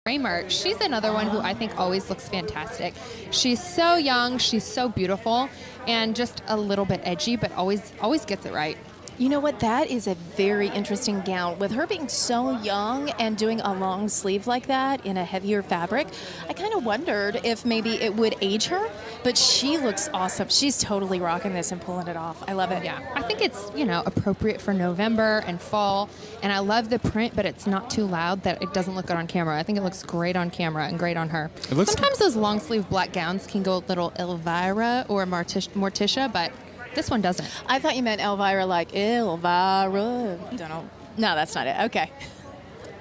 Kramer. She's another one who I think always looks fantastic. She's so young, she's so beautiful, and just a little bit edgy, but always gets it right. You know what? That is a very interesting gown. With her being so young and doing a long sleeve like that in a heavier fabric, I kind of wondered if maybe it would age her, but she looks awesome. She's totally rocking this and pulling it off. I love it. Yeah, I think it's, appropriate for November and fall, and I love the print, but it's not too loud that it doesn't look good on camera. I think it looks great on camera and great on her. Sometimes those long sleeve black gowns can go a little Elvira or Morticia, but this one doesn't. I thought you meant Elvira, like Elvira. Don't know. No, that's not it. Okay.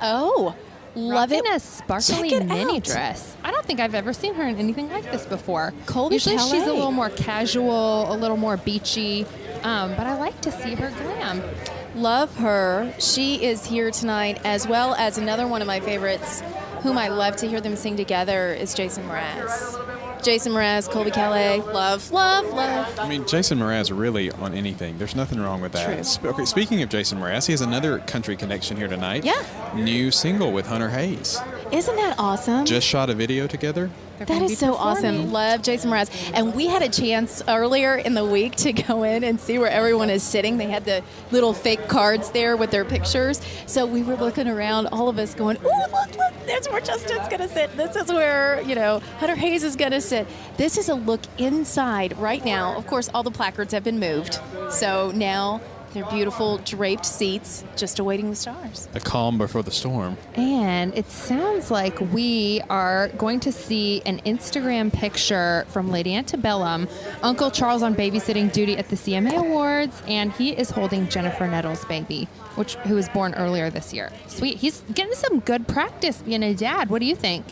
Oh, love it. A sparkly mini dress. I don't think I've ever seen her in anything like this before. Colby Usually Calais. She's a little more casual, a little more beachy, but I like to see her glam. Love her. She is here tonight, as well as another one of my favorites, whom I love to hear them sing together, is Jason Mraz. Jason Mraz, Colby Calais, love, love, love. I mean, Jason Mraz really on anything. There's nothing wrong with that. Okay, speaking of Jason Mraz, he has another country connection here tonight. Yeah. New single with Hunter Hayes. Isn't that awesome? Just shot a video together. That is so awesome. Love Jason Mraz. And we had a chance earlier in the week to go in and see where everyone is sitting. They had the little fake cards there with their pictures. So we were looking around, all of us going, ooh, look, there's where Justin's going to sit. This is where, Hunter Hayes is going to sit. This is a look inside right now. Of course, all the placards have been moved. So now they're beautiful draped seats just awaiting the stars. The calm before the storm. And it sounds like we are going to see an Instagram picture from Lady Antebellum, Uncle Charles on babysitting duty at the CMA Awards, and he is holding Jennifer Nettles' baby, who was born earlier this year. Sweet. He's getting some good practice being a dad. What do you think?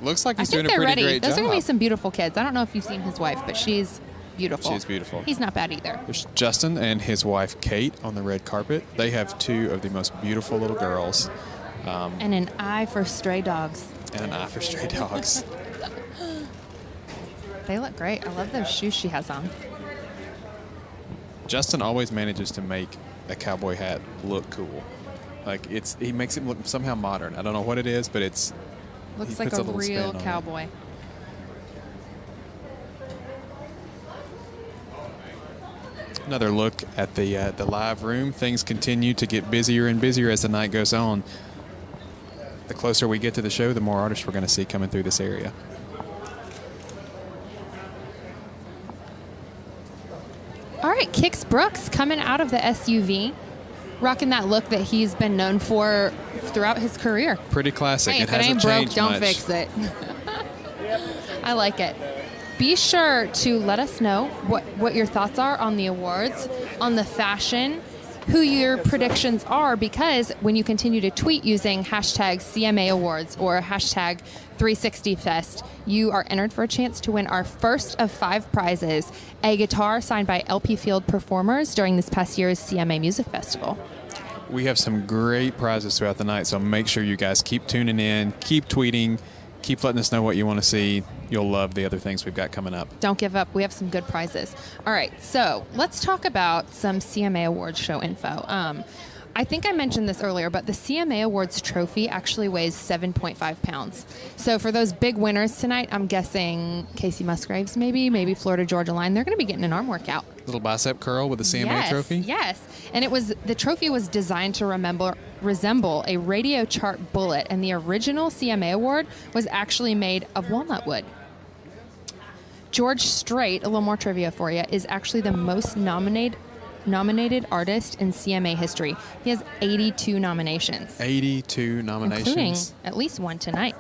Looks like he's doing a pretty great job. Those are going to be some beautiful kids. I don't know if you've seen his wife, but she's beautiful. She's beautiful. He's not bad either. There's Justin and his wife, Kate, on the red carpet. They have two of the most beautiful little girls. And an eye for stray dogs. And an eye for stray dogs. They look great. I love those shoes she has on. Justin always manages to make a cowboy hat look cool. Like, he makes it look somehow modern. I don't know what it is, but looks like a real cowboy. Another look at the live room. Things continue to get busier and busier as the night goes on. The closer we get to the show, the more artists we're going to see coming through this area. All right, Kix Brooks coming out of the SUV, rocking that look that he's been known for throughout his career. Pretty classic. Hey, it if it ain't broke, don't much. fix it. I like it. Be sure to let us know what your thoughts are on the awards, on the fashion, who your predictions are, because when you continue to tweet using hashtag CMA Awards or hashtag 360Fest, you are entered for a chance to win our first of 5 prizes, a guitar signed by LP Field performers during this past year's CMA Music Festival. We have some great prizes throughout the night, so make sure you guys keep tuning in, keep tweeting, keep letting us know what you want to see. You'll love the other things we've got coming up. Don't give up. We have some good prizes. All right, so let's talk about some CMA Awards show info. I think I mentioned this earlier, but the CMA Awards trophy actually weighs 7.5 pounds. So for those big winners tonight, I'm guessing Casey Musgraves maybe Florida Georgia Line. They're going to be getting an arm workout. Little bicep curl with the CMA trophy? Yes. And the trophy was designed to resemble a radio chart bullet, and the original CMA Award was actually made of walnut wood. George Strait, a little more trivia for you, is actually the most nominated artist in CMA history. He has 82 nominations. 82 nominations. Including at least one tonight.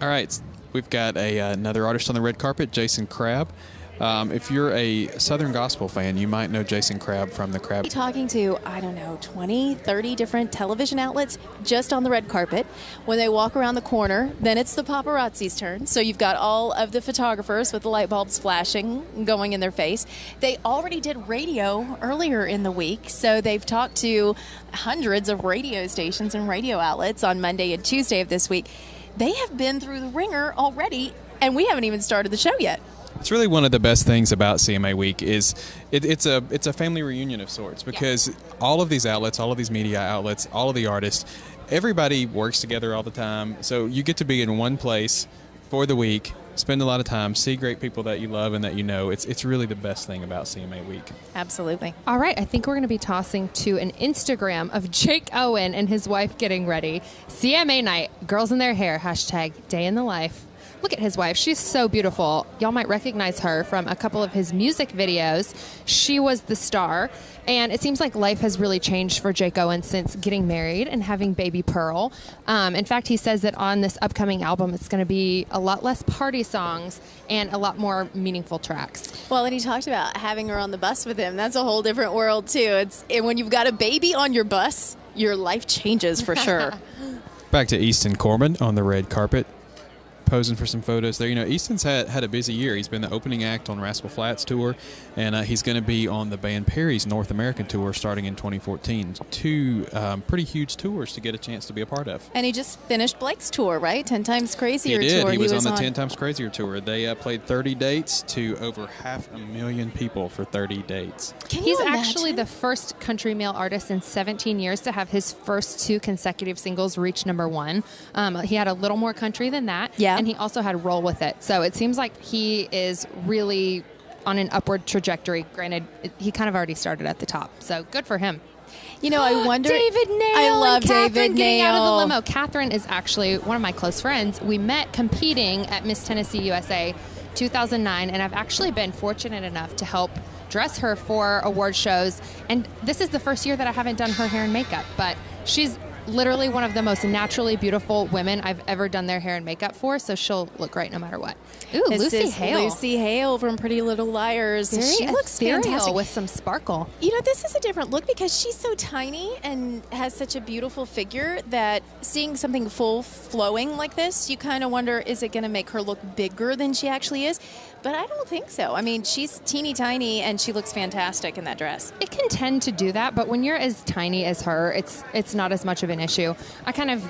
All right. We've got another artist on the red carpet, Jason Crabb. If you're a Southern Gospel fan, you might know Jason Crabb from the Crabb. Talking to, 20, 30 different television outlets just on the red carpet. When they walk around the corner, then it's the paparazzi's turn. So you've got all of the photographers with the light bulbs flashing, going in their face. They already did radio earlier in the week, so they've talked to hundreds of radio stations and radio outlets on Monday and Tuesday of this week. They have been through the ringer already, and we haven't even started the show yet. It's really one of the best things about CMA Week is it's a family reunion of sorts, because all of these outlets, all of these media outlets, all of the artists, everybody works together all the time. So you get to be in one place for the week, spend a lot of time, see great people that you love and that you know. It's really the best thing about CMA Week. Absolutely. All right, I think we're going to be tossing to an Instagram of Jake Owen and his wife getting ready. CMA night, girls in their hair, #day in the life. Look at his wife. She's so beautiful. Y'all might recognize her from a couple of his music videos. She was the star. And it seems like life has really changed for Jake Owen since getting married and having baby Pearl. In fact, he says that on this upcoming album, it's going to be a lot less party songs and a lot more meaningful tracks. Well, and he talked about having her on the bus with him. That's a whole different world, too. And when you've got a baby on your bus, your life changes for sure. Back to Easton Corbin on the red carpet, posing for some photos there. You know, Easton's had a busy year. He's been the opening act on Rascal Flatts tour, and he's going to be on the band Perry's North American tour starting in 2014. Two pretty huge tours to get a chance to be a part of. And he just finished Blake's tour, right? 10 Times Crazier he did. tour. He was on the 10 Times Crazier tour. They played 30 dates to over 500,000 people for 30 dates. He's actually the first country male artist in 17 years to have his first 2 consecutive singles reach #1. He had a little more country than that. Yeah. And he also had Roll With It. So it seems like he is really on an upward trajectory. Granted, he kind of already started at the top. So good for him. You know, I wonder. David Nail. I love and Catherine David getting out of the Nail. limo. Catherine is actually one of my close friends. We met competing at Miss Tennessee USA 2009, and I've actually been fortunate enough to help dress her for award shows. And this is the first year that I haven't done her hair and makeup, but she's literally one of the most naturally beautiful women I've ever done their hair and makeup for, so she'll look great no matter what. Ooh, This Lucy is Hale. Lucy Hale from Pretty Little Liars. Very She looks ethereal fantastic. with some sparkle. You know, this is a different look because she's so tiny and has such a beautiful figure that seeing something full flowing like this, you kind of wonder, is it going to make her look bigger than she actually is? But I don't think so. I mean, she's teeny tiny and she looks fantastic in that dress. It can tend to do that, but when you're as tiny as her, it's not as much of an issue.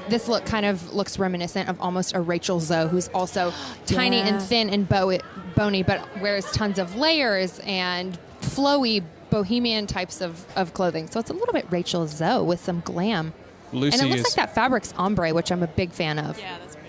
This look kind of looks reminiscent of almost a Rachel Zoe, who's also tiny and thin and bony, but wears tons of layers and flowy bohemian types of clothing. So it's a little bit Rachel Zoe with some glam. Lucy and it looks like that fabric's ombre, which I'm a big fan of. Yeah, that's pretty.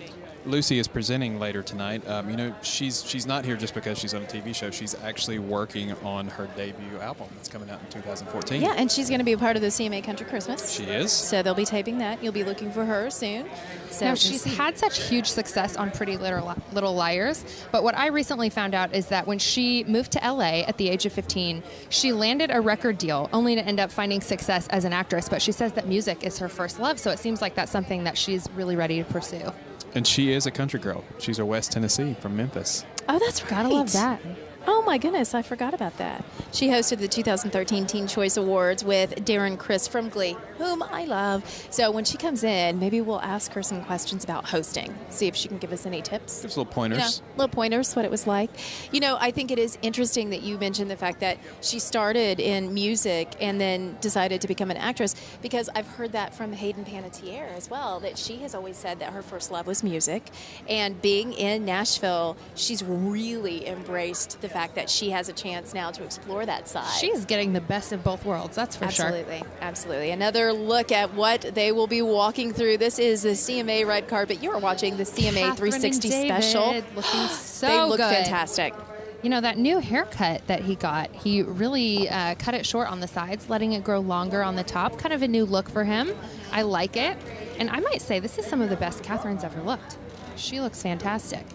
Lucy is presenting later tonight. You know, she's not here just because she's on a TV show. She's actually working on her debut album that's coming out in 2014. Yeah, and she's going to be a part of the CMA Country Christmas. She is. So they'll be taping that. You'll be looking for her soon. So Now, she's had such huge success on Pretty Little Liars, but what I recently found out is that when she moved to LA at the age of 15, she landed a record deal only to end up finding success as an actress, but she says that music is her first love, so it seems like that's something that she's really ready to pursue. And she is a country girl. She's a West Tennessee from Memphis. Oh, that's right. Gotta love that. Oh, my goodness. I forgot about that. She hosted the 2013 Teen Choice Awards with Darren Criss from Glee, whom I love. So when she comes in, maybe we'll ask her some questions about hosting, see if she can give us any tips. There's little pointers. You know, little pointers, what it was like. You know, I think it is interesting that you mentioned the fact that she started in music and then decided to become an actress, because I've heard that from Hayden Panettiere as well, that she has always said that her first love was music. And being in Nashville, she's really embraced the fact that she has a chance now to explore that side. She's getting the best of both worlds, that's for sure. Absolutely, absolutely. Another look at what they will be walking through. This is the CMA red carpet. You are watching the CMA 360 special. Looking so They look good. fantastic. You know, that new haircut that he got, he really cut it short on the sides, letting it grow longer on the top. Kind of a new look for him. I like it. And I might say this is some of the best Catherine's ever looked. She looks fantastic.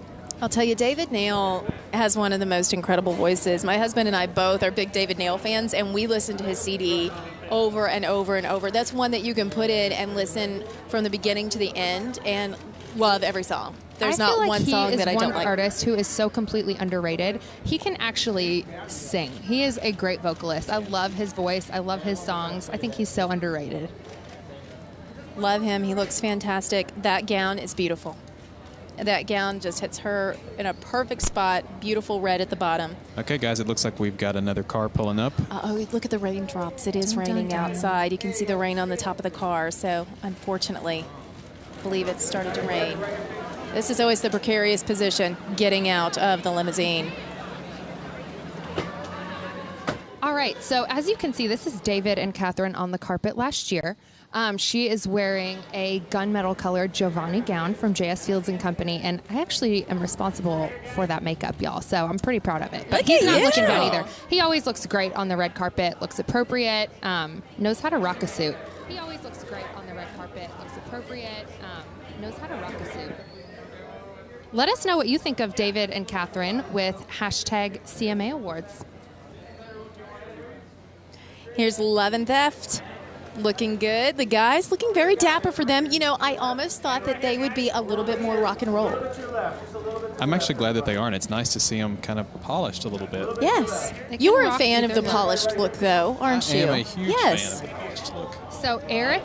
I'll tell you, David Nail has one of the most incredible voices. My husband and I both are big David Nail fans, and we listen to his CD over and over and over. That's one that you can put in and listen from the beginning to the end and love every song. There's I feel not like one song that I don't like. He is one artist who is so completely underrated. He can actually sing. He is a great vocalist. I love his voice. I love his songs. I think he's so underrated. Love him. He looks fantastic. That gown is beautiful. That gown just hits her in a perfect spot. Beautiful red at the bottom. Okay, guys, it looks like we've got another car pulling up. Oh, look at the raindrops. It is Dun, dun, raining dun. outside. You can see the rain on the top of the car. So, unfortunately, I believe it's started to rain. This is always the precarious position, getting out of the limousine. All right, so as you can see, this is David and Catherine on the carpet last year. She is wearing a gunmetal colored Giovanni gown from J.S. Fields and Company, and I actually am responsible for that makeup, y'all, so I'm pretty proud of it. But he's not looking bad either. He always looks great on the red carpet, looks appropriate, knows how to rock a suit. He always looks great on the red carpet, looks appropriate, knows how to rock a suit. Let us know what you think of David and Catherine with hashtag CMA Awards. Here's Love and Theft. Looking good. The guys looking very dapper for them. You know, I almost thought that they would be a little bit more rock and roll. I'm actually glad that they aren't. It's nice to see them kind of polished a little bit. Yes. You are a fan of the polished look, though, aren't you? I am a huge fan of the polished look. So Eric